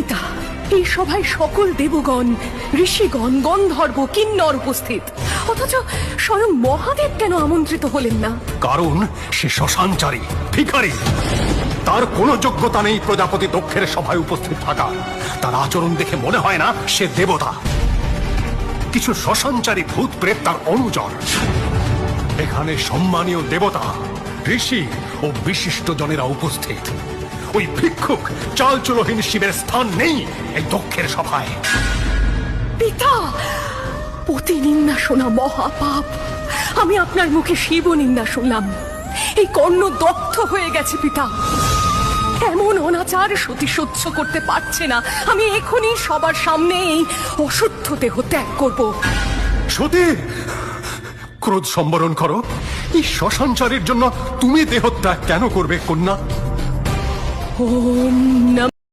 পিতা, এই সভায় সকল দেবগণ, ঋষিগণ, গন্ধর্ব, কিন্নর উপস্থিত, অথচ স্বয়ং মহাদেব কেন আমন্ত্রিত হলেন না? কারণ সে শ্মশানচারী, ভিখারি। তার কোনো যোগ্যতা নেই প্রজাপতি দক্ষের সভায় উপস্থিত থাকা। তার আচরণ দেখে মনে হয় না সে দেবতা। কিছু শ্মশানচারী ভূত প্রেত তার অনুচর। এখানে সম্মানীয় দেবতা, ঋষি ও বিশিষ্ট জনেরা উপস্থিত। ওই ভিক্ষুক চালচুলোহীন শিবের স্থান নেই এই দক্ষের সভায়। পিতা, পতি নিন্দা শোনা মহাপাপ। আমি আপনার মুখে শিব নিন্দা শুনলাম। এই কর্ণ দগ্ধ হয়ে গেছে পিতা। এমন অনাচার সতী সহ্য করতে পারছে না। আমি এখনই সবার সামনে এই অশুদ্ধ দেহ ত্যাগ করব। সতী, ক্রোধ সম্বরণ করো। এই শ্মশানচারীর জন্য তুমি দেহত্যাগ কেন করবে কন্যা? ওম নমঃ